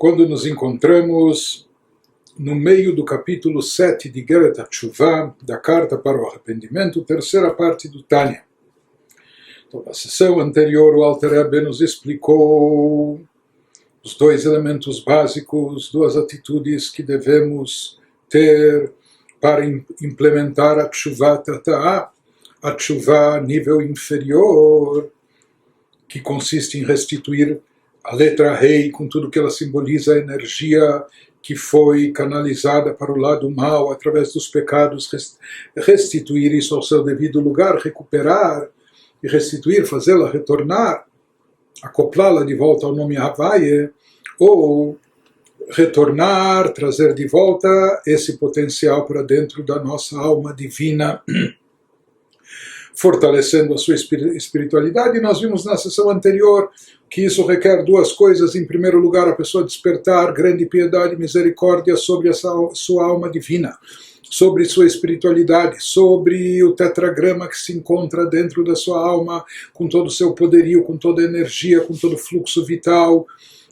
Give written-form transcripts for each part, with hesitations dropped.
quando nos encontramos no meio do capítulo 7 de Igeret HaTeshuvah, da Carta para o Arrependimento, terceira parte do Tânia. Então, na sessão anterior, o Alter Rebbe nos explicou os dois elementos básicos, duas atitudes que devemos ter para implementar a Teshuvah Tata'ah, a Teshuvah nível inferior, que consiste em restituir a letra Rei com tudo que ela simboliza, a energia que foi canalizada para o lado mal através dos pecados, restituir isso ao seu devido lugar, recuperar e restituir, fazê-la retornar, acoplá-la de volta ao nome Havaye, ou retornar, trazer de volta esse potencial para dentro da nossa alma divina, fortalecendo a sua espiritualidade. E nós vimos na sessão anterior que isso requer duas coisas. Em primeiro lugar, a pessoa despertar grande piedade e misericórdia sobre a sua alma divina, sobre sua espiritualidade, sobre o tetragrama que se encontra dentro da sua alma, com todo o seu poderio, com toda a energia, com todo o fluxo vital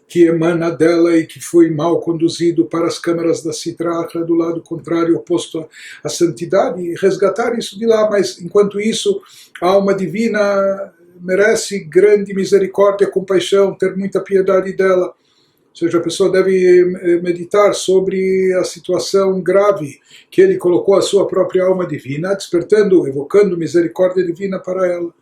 que emana dela e que foi mal conduzido para as câmaras da Sitra Achra, do lado contrário, oposto à santidade, e resgatar isso de lá. Mas, enquanto isso, a alma divina merece grande misericórdia, compaixão, ter muita piedade dela. Ou seja, a pessoa deve meditar sobre a situação grave que ele colocou a sua própria alma divina, despertando, evocando misericórdia divina para ela.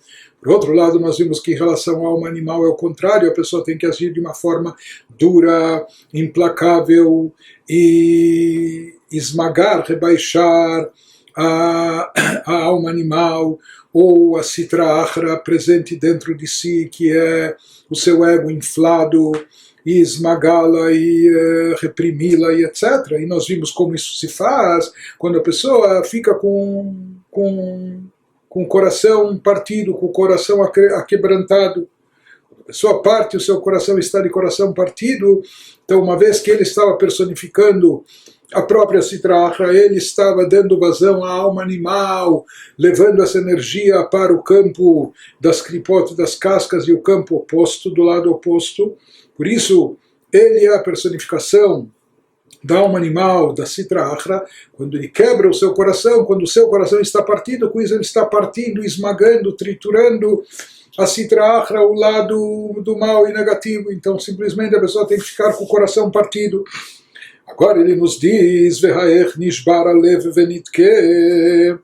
Por outro lado, nós vimos que em relação à alma animal é o contrário, a pessoa tem que agir de uma forma dura, implacável e esmagar, rebaixar a alma animal, ou a Sitra Achra presente dentro de si, que é o seu ego inflado, e esmagá-la e reprimi-la e etc. E nós vimos como isso se faz quando a pessoa fica com o coração partido, com o coração aquebrantado. Quando a pessoa parte, o seu coração está de coração partido. Então, uma vez que ele estava personificando a própria Sitra Achra, ele estava dando vazão à alma animal, levando essa energia para o campo das clipotes, das cascas, e o campo oposto, do lado oposto. Por isso, ele é a personificação da alma animal, da Sitra Achra. Quando ele quebra o seu coração, quando o seu coração está partido, com isso ele está partindo, esmagando, triturando a Sitra Achra, o lado do mal e negativo. Então, simplesmente a pessoa tem que ficar com o coração partido. Agora ele nos diz, Vehaech nishbar alev venitke.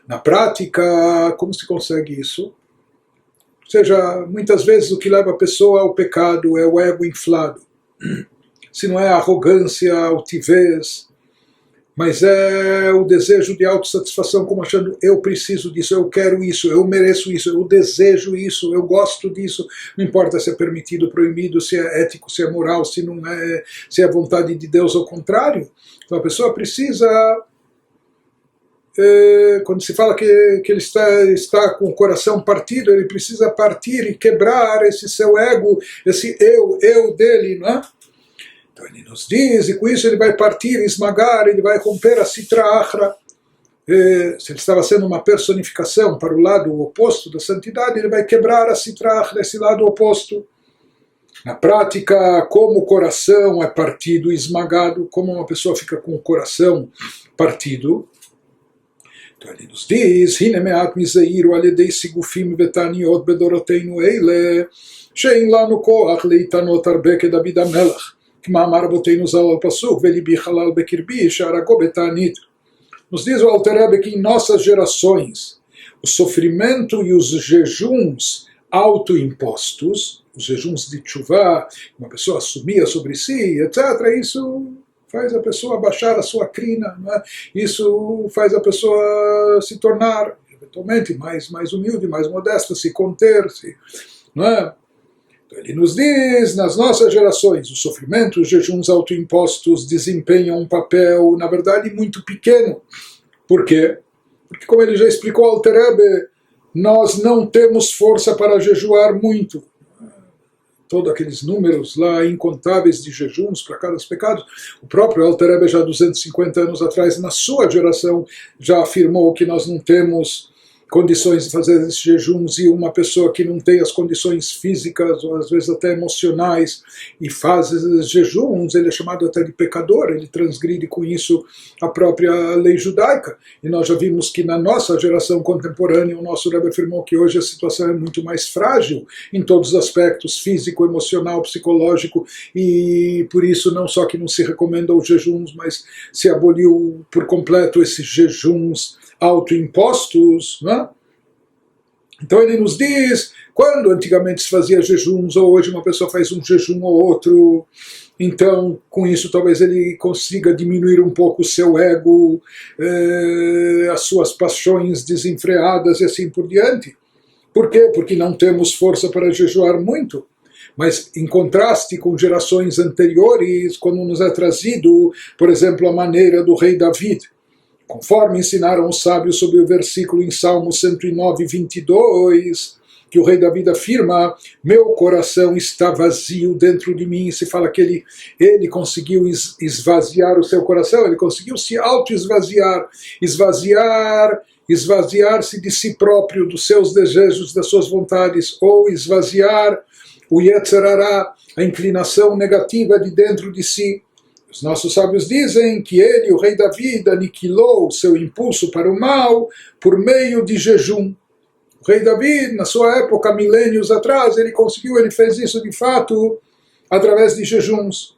Na prática, como se consegue isso? Ou seja, muitas vezes o que leva a pessoa ao pecado é o ego inflado. Se não é a arrogância, a altivez, mas é o desejo de autossatisfação, como achando, eu preciso disso, eu quero isso, eu mereço isso, eu desejo isso, eu gosto disso. Não importa se é permitido, proibido, se é ético, se é moral, se não é, se é vontade de Deus ou contrário. Então a pessoa precisa, quando se fala que ele está com o coração partido, ele precisa partir e quebrar esse seu ego, esse eu dele, não é? Então ele nos diz, e com isso ele vai partir, esmagar, ele vai romper a Sitra Achra. Se ele estava sendo uma personificação para o lado oposto da santidade, ele vai quebrar a Sitra Achra, esse lado oposto. Na prática, como o coração é partido, esmagado, como uma pessoa fica com o coração partido, então ele nos diz, Hine me'at mizeiru al-yedei sigufim vetaniot bedoroteinu eile, she'en lanu koach leitanot arbe keDavid HaMelech. Nos diz o Alter Rebbe que em nossas gerações o sofrimento e os jejuns autoimpostos, os jejuns de Teshuvah, uma pessoa assumia sobre si, etc., isso faz a pessoa baixar a sua crina, não é? Isso faz a pessoa se tornar eventualmente mais humilde, mais modesta, se conter-se, não é? Ele nos diz, nas nossas gerações, o sofrimento, os jejuns autoimpostos desempenham um papel, na verdade, muito pequeno. Por quê? Porque, como ele já explicou ao Alter Rebbe, nós não temos força para jejuar muito. Todos aqueles números lá incontáveis de jejuns para cada pecado. O próprio Alter Rebbe, já 250 anos atrás, na sua geração, já afirmou que nós não temos condições de fazer esses jejuns, e uma pessoa que não tem as condições físicas ou às vezes até emocionais e faz esses jejuns, ele é chamado até de pecador, ele transgride com isso a própria lei judaica. E nós já vimos que na nossa geração contemporânea o nosso Rebbe afirmou que hoje a situação é muito mais frágil em todos os aspectos, físico, emocional, psicológico, e por isso não só que não se recomenda os jejuns, mas se aboliu por completo esses jejuns autoimpostos, né? Então ele nos diz, quando antigamente se fazia jejuns, ou hoje uma pessoa faz um jejum ou outro, então com isso talvez ele consiga diminuir um pouco o seu ego, as suas paixões desenfreadas e assim por diante. Por quê? Porque não temos força para jejuar muito. Mas em contraste com gerações anteriores, quando nos é trazido, por exemplo, a maneira do rei David, conforme ensinaram os sábios sobre o versículo em Salmo 109, 22, que o rei David afirma, meu coração está vazio dentro de mim. Se fala que ele conseguiu esvaziar o seu coração, ele conseguiu se auto-esvaziar, esvaziar-se de si próprio, dos seus desejos, das suas vontades, ou esvaziar o Yetzer Hara, a inclinação negativa de dentro de si. Os nossos sábios dizem que ele, o rei David, aniquilou o seu impulso para o mal por meio de jejum. O rei David, na sua época, milênios atrás, ele fez isso de fato através de jejuns.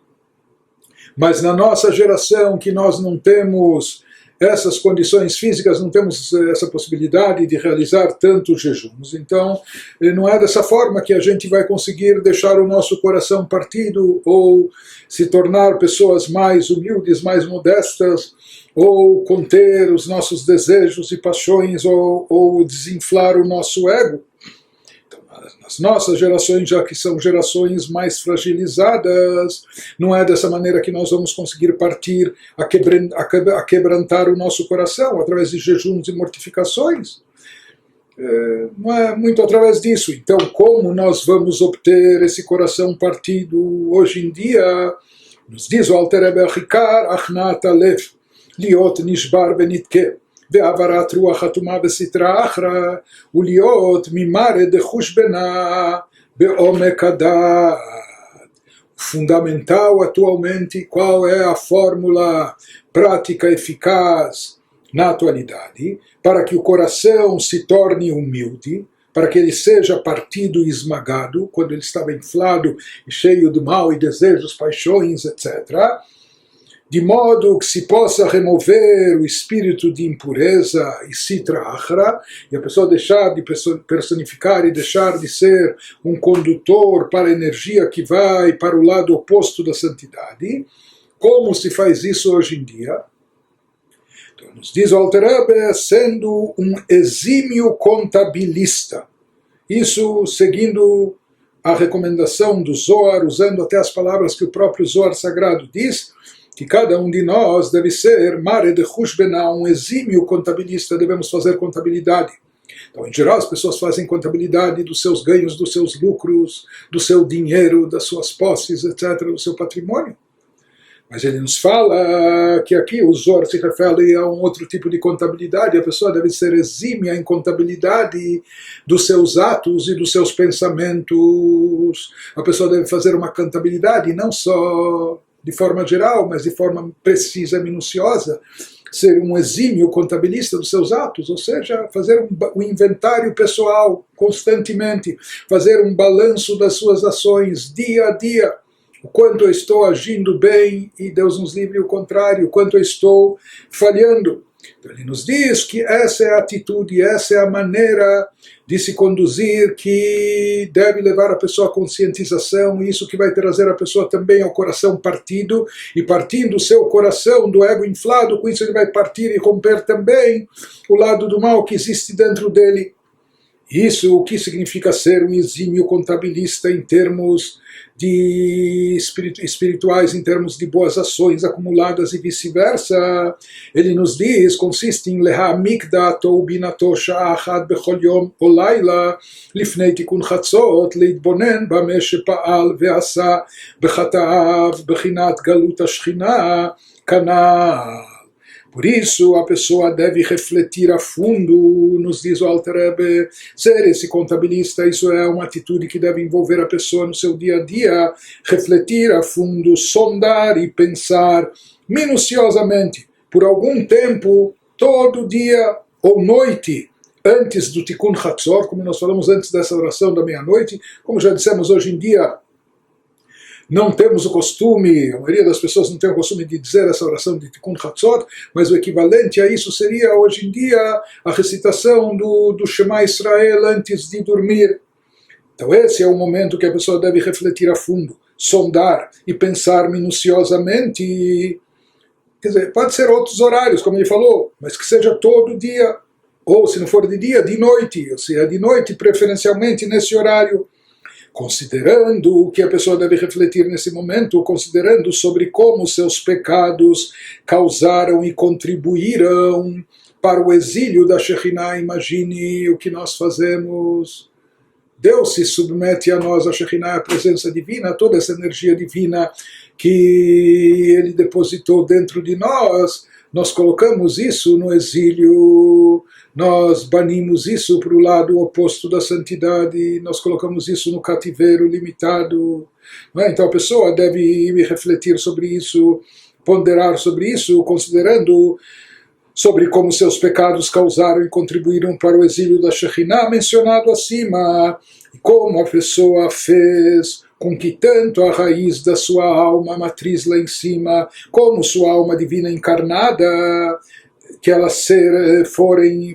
Mas na nossa geração, que nós não temos essas condições físicas, não temos essa possibilidade de realizar tantos jejuns. Então, não é dessa forma que a gente vai conseguir deixar o nosso coração partido ou se tornar pessoas mais humildes, mais modestas, ou conter os nossos desejos e paixões, ou desinflar o nosso ego. As nossas gerações, já que são gerações mais fragilizadas, não é dessa maneira que nós vamos conseguir partir a quebrantar o nosso coração, através de jejuns e mortificações. Não é muito através disso. Então, como nós vamos obter esse coração partido hoje em dia? Nos diz o Alter Rebbe Achikar, Achnat Alev, Liot Nishbar Benitke. והעברת רוח חתומה בסתרה אחרא, ולהיות ממרא דחושבנה בעומק הדעת. Fundamental atualmente, qual é a fórmula prática eficaz na atualidade, para que o coração se torne humilde, para que ele seja partido e esmagado, quando ele estava inflado e cheio de mal e desejos, paixões, etc., de modo que se possa remover o espírito de impureza e sitra achra, e a pessoa deixar de personificar e deixar de ser um condutor para a energia que vai para o lado oposto da santidade. Como se faz isso hoje em dia? Então, nos diz o Alter Rebbe, sendo um exímio contabilista. Isso seguindo a recomendação do Zohar, usando até as palavras que o próprio Zohar Sagrado diz, que cada um de nós deve ser mare de chushbena, um exímio contabilista, devemos fazer contabilidade. Então, em geral, as pessoas fazem contabilidade dos seus ganhos, dos seus lucros, do seu dinheiro, das suas posses, etc., do seu patrimônio. Mas ele nos fala que aqui o Zohar se refere a um outro tipo de contabilidade. A pessoa deve ser exímia em contabilidade dos seus atos e dos seus pensamentos. A pessoa deve fazer uma contabilidade não só de forma geral, mas de forma precisa, minuciosa, ser um exímio contabilista dos seus atos, ou seja, fazer um inventário pessoal constantemente, fazer um balanço das suas ações dia a dia, o quanto eu estou agindo bem e Deus nos livre o contrário, o quanto eu estou falhando. Então ele nos diz que essa é a atitude, essa é a maneira de se conduzir que deve levar a pessoa à conscientização, e isso que vai trazer a pessoa também ao coração partido, e partindo o seu coração do ego inflado, com isso ele vai partir e romper também o lado do mal que existe dentro dele. Isso o que significa ser um exímio contabilista em termos de espirituais, em termos de boas ações acumuladas e vice-versa. Ele nos diz, consiste em lehamik da'ato ubinato sha'a achat bechol yom o laila lifnei tikun chatzot leitbonen bama shepa'al ve'asa bechata'av bechinat galut hashchina kanal. Por isso, a pessoa deve refletir a fundo, nos diz o Alter Rebbe, ser esse contabilista, isso é uma atitude que deve envolver a pessoa no seu dia a dia, refletir a fundo, sondar e pensar minuciosamente, por algum tempo, todo dia ou noite, antes do Tikkun Hatzor, como nós falamos antes dessa oração da meia-noite, como já dissemos hoje em dia, não temos o costume, a maioria das pessoas não tem o costume de dizer essa oração de Tikkun Hatzor, mas o equivalente a isso seria, hoje em dia, a recitação do Shema Israel antes de dormir. Então esse é o momento que a pessoa deve refletir a fundo, sondar e pensar minuciosamente. Quer dizer, pode ser outros horários, como ele falou, mas que seja todo dia, ou se não for de dia, de noite, ou seja, de noite preferencialmente nesse horário, considerando o que a pessoa deve refletir nesse momento, considerando sobre como seus pecados causaram e contribuíram para o exílio da Shekhinah. Imagine o que nós fazemos. Deus se submete a nós, a Shekhinah, a presença divina, toda essa energia divina que Ele depositou dentro de nós colocamos isso no exílio, nós banimos isso para o lado oposto da santidade, nós colocamos isso no cativeiro limitado. Não é? Então a pessoa deve refletir sobre isso, ponderar sobre isso, considerando sobre como seus pecados causaram e contribuíram para o exílio da Shekhinah, mencionado acima, e como a pessoa fez com que tanto a raiz da sua alma, a matriz lá em cima, como sua alma divina encarnada, que elas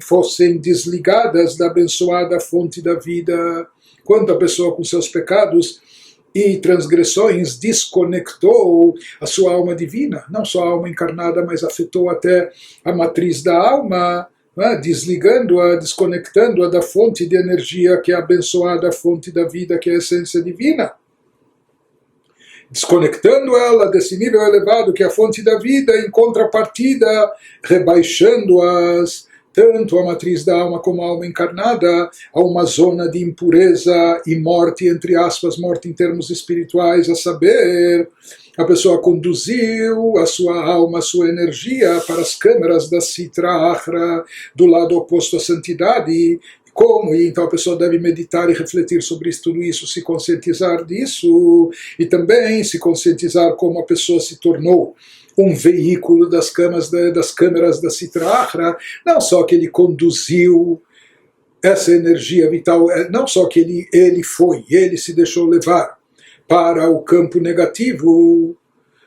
fossem desligadas da abençoada fonte da vida, quanto a pessoa com seus pecados e transgressões desconectou a sua alma divina, não só a alma encarnada, mas afetou até a matriz da alma, desligando-a, desconectando-a da fonte de energia que é a abençoada fonte da vida, que é a essência divina. Desconectando ela desse nível elevado que é a fonte da vida, em contrapartida, rebaixando-as, tanto a matriz da alma como a alma encarnada, a uma zona de impureza e morte, entre aspas, morte em termos espirituais, a saber, a pessoa conduziu a sua alma, a sua energia para as câmeras da Sitra Achra, do lado oposto à santidade. Como? E então a pessoa deve meditar e refletir sobre isso, tudo isso, se conscientizar disso, e também se conscientizar como a pessoa se tornou um veículo das câmeras da Sitra Achra, não só que ele conduziu essa energia vital, não só que ele se deixou levar para o campo negativo,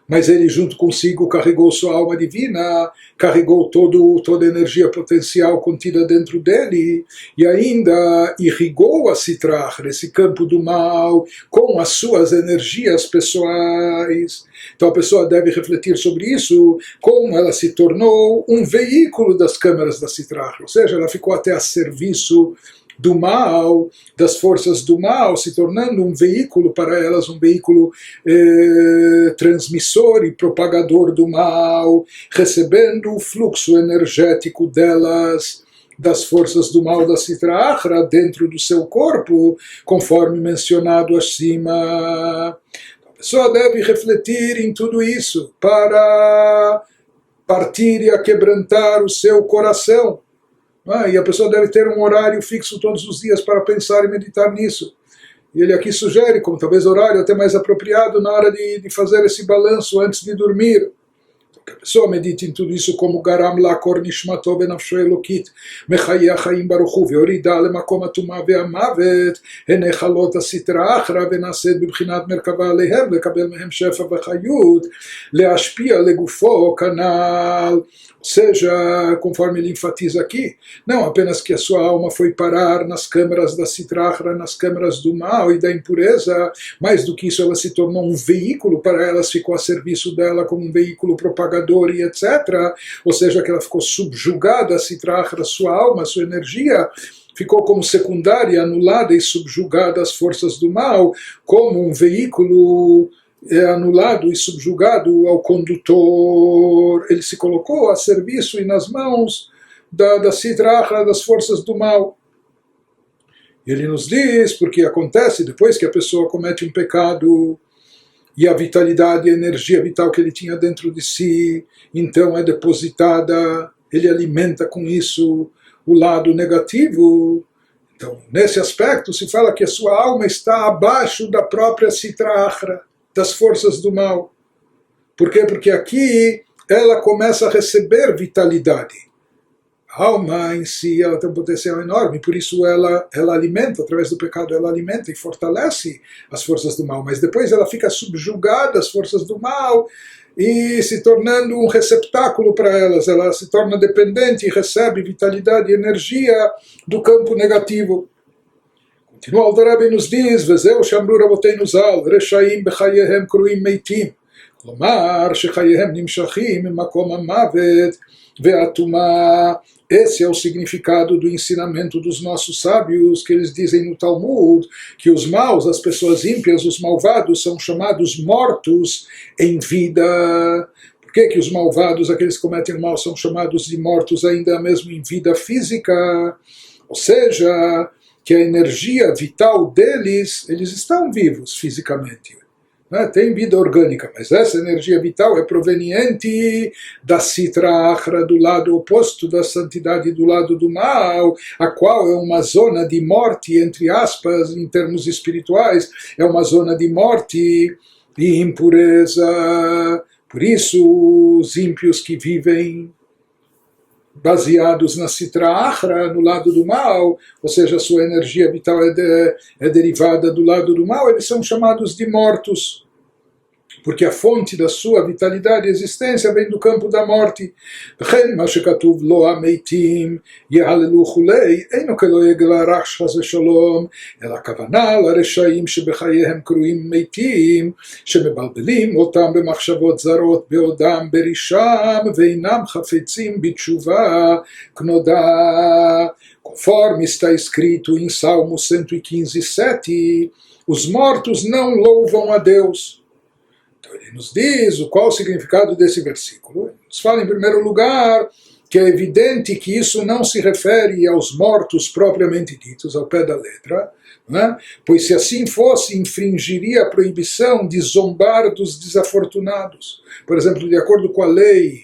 mas ele junto consigo carregou sua alma divina, carregou toda a energia potencial contida dentro dele, e ainda irrigou a Sitra Achra, esse campo do mal, com as suas energias pessoais. Então a pessoa deve refletir sobre isso, como ela se tornou um veículo das câmeras da Sitra Achra, ou seja, ela ficou até a serviço do mal, das forças do mal, se tornando um veículo para elas, um veículo transmissor e propagador do mal, recebendo o fluxo energético delas, das forças do mal da Sitra Achra, dentro do seu corpo, conforme mencionado acima. A pessoa deve refletir em tudo isso para partir e aquebrantar o seu coração. E a pessoa deve ter um horário fixo todos os dias para pensar e meditar nisso. E ele aqui sugere, como talvez horário até mais apropriado na hora de fazer esse balanço antes de dormir. Então, que a pessoa medite em tudo isso como Garam Lakor Nishmato Benafsho Elokit Mechaya Chaim Baruchu Veorida Lemakom Atuma Ve'amavet Henechalot Asitra Achra Venased Bibchinat Merkava Alehem Lekabel Mehem Shefa Vechayut Leashpia Legufo Canal. Ou seja, conforme ele enfatiza aqui, não apenas que a sua alma foi parar nas câmeras da Sitra Achra, nas câmeras do mal e da impureza, mais do que isso, ela se tornou um veículo para elas, ficou a serviço dela como um veículo propagador e etc. Ou seja, que ela ficou subjugada a Sitra Achra, sua alma, sua energia, ficou como secundária, anulada e subjugada às forças do mal, como um veículo anulado e subjugado ao condutor. Ele se colocou a serviço e nas mãos da Sitra Achra, das forças do mal. Ele nos diz, porque acontece depois que a pessoa comete um pecado, e a vitalidade, a energia vital que ele tinha dentro de si, então é depositada, ele alimenta com isso o lado negativo. Então, nesse aspecto, se fala que a sua alma está abaixo da própria Sitra Achra, das forças do mal. Por quê? Porque aqui ela começa a receber vitalidade. A alma em si ela tem um potencial enorme, por isso ela alimenta, através do pecado, ela alimenta e fortalece as forças do mal. Mas depois ela fica subjugada às forças do mal e se tornando um receptáculo para elas. Ela se torna dependente e recebe vitalidade e energia do campo negativo. Continua o Alter Rebbe nos diz, וזהו שאמרו רבותינו ז"ל, רשעים בחייהם קרויים מתים. כלומר שחייהם נמשכים ממקום המוות והטומאה. Esse é o significado do ensinamento dos nossos sábios, que eles dizem no Talmud, que os maus, as pessoas ímpias, os malvados, são chamados mortos em vida. Por que os malvados, aqueles que cometem o mal, são chamados de mortos ainda mesmo em vida física? Ou seja, que a energia vital deles, eles estão vivos fisicamente. Tem vida orgânica, mas essa energia vital é proveniente da Sitra Achra, do lado oposto da santidade, do lado do mal, a qual é uma zona de morte, entre aspas, em termos espirituais, é uma zona de morte e impureza. Por isso, os ímpios que vivem baseados na Sitra Achra, no lado do mal, ou seja, a sua energia vital é derivada do lado do mal, eles são chamados de mortos, porque a fonte da sua vitalidade e existência vem do campo da morte. וכן מה שכתוב לא המתים יהללו כולי, אינו כלא יגלה רעש חס ושלום, אלא הכוונה לרשעים שבחייהם קרויים מתים, שמבלבלים אותם במחשבות זרות בעודם ברישם, ואינם חפצים בתשובה כנודע. Conforme está escrito em Salmo 115:7, os mortos não louvam a Deus. Ele nos diz qual o significado desse versículo. Ele nos fala, em primeiro lugar, que é evidente que isso não se refere aos mortos propriamente ditos, ao pé da letra, né? Pois se assim fosse, infringiria a proibição de zombar dos desafortunados. Por exemplo, de acordo com a lei,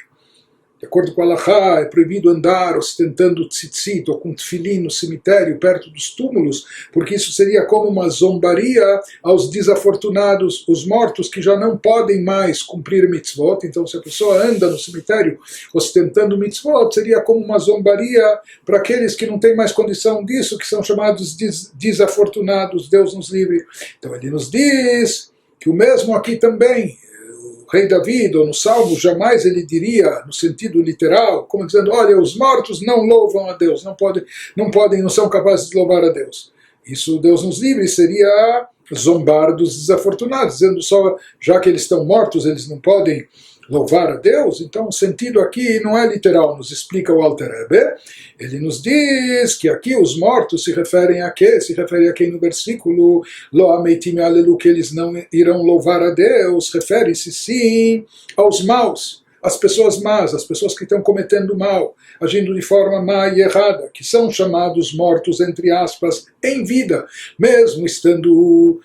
de acordo com a Halachá, é proibido andar ostentando tzitzit ou com tefilim no cemitério, perto dos túmulos, porque isso seria como uma zombaria aos desafortunados, os mortos que já não podem mais cumprir mitzvot. Então, se a pessoa anda no cemitério ostentando mitzvot, seria como uma zombaria para aqueles que não têm mais condição disso, que são chamados desafortunados. Deus nos livre. Então, ele nos diz que o mesmo aqui também, rei David, ou no Salmo, jamais ele diria, no sentido literal, como dizendo, olha, os mortos não louvam a Deus, não são capazes de louvar a Deus. Isso, Deus nos livre, seria zombar dos desafortunados, dizendo só, já que eles estão mortos, eles não podem louvar a Deus. Então o sentido aqui não é literal, nos explica o Alter Rebbe. Ele nos diz que aqui os mortos se referem a quê? Se refere a quem no versículo Lo ameitim alelu, que eles não irão louvar a Deus, refere-se sim aos maus, as pessoas más, as pessoas que estão cometendo mal, agindo de forma má e errada, que são chamados mortos, entre aspas, em vida, mesmo estando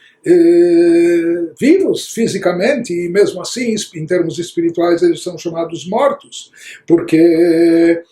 vivos fisicamente, e mesmo assim, em termos espirituais, eles são chamados mortos, porque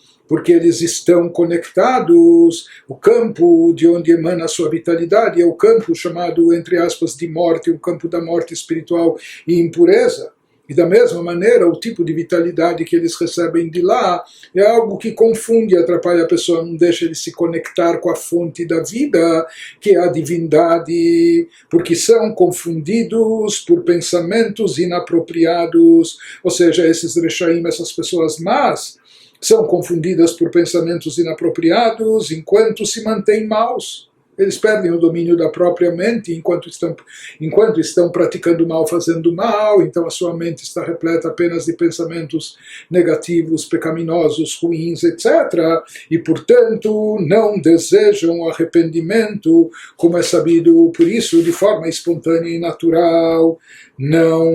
eles estão conectados, o campo de onde emana a sua vitalidade é o campo chamado, entre aspas, de morte, o campo da morte espiritual e impureza. E da mesma maneira, o tipo de vitalidade que eles recebem de lá é algo que confunde, atrapalha a pessoa, não deixa ele se conectar com a fonte da vida, que é a divindade, porque são confundidos por pensamentos inapropriados, ou seja, esses rechaim, essas pessoas más, são confundidas por pensamentos inapropriados enquanto se mantêm maus. Eles perdem o domínio da própria mente enquanto estão praticando mal, fazendo mal. Então a sua mente está repleta apenas de pensamentos negativos, pecaminosos, ruins, etc. E, portanto, não desejam arrependimento, como é sabido. Por isso, de forma espontânea e natural, não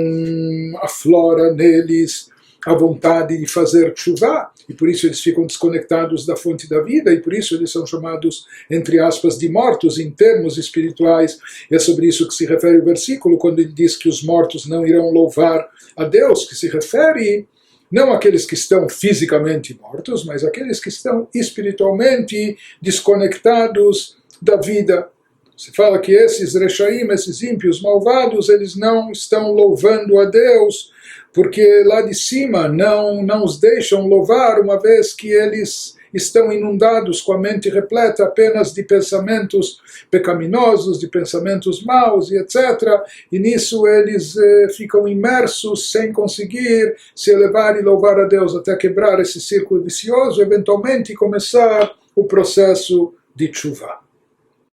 aflora neles a vontade de fazer tshuva, e por isso eles ficam desconectados da fonte da vida, e por isso eles são chamados, entre aspas, de mortos em termos espirituais. E é sobre isso que se refere o versículo, quando ele diz que os mortos não irão louvar a Deus, que se refere não àqueles que estão fisicamente mortos, mas àqueles que estão espiritualmente desconectados da vida. Se fala que esses Reshaim, esses ímpios malvados, eles não estão louvando a Deus, porque lá de cima não os deixam louvar, uma vez que eles estão inundados com a mente repleta apenas de pensamentos pecaminosos, de pensamentos maus e etc. E nisso eles ficam imersos sem conseguir se elevar e louvar a Deus, até quebrar esse círculo vicioso, eventualmente começar o processo de tshuva.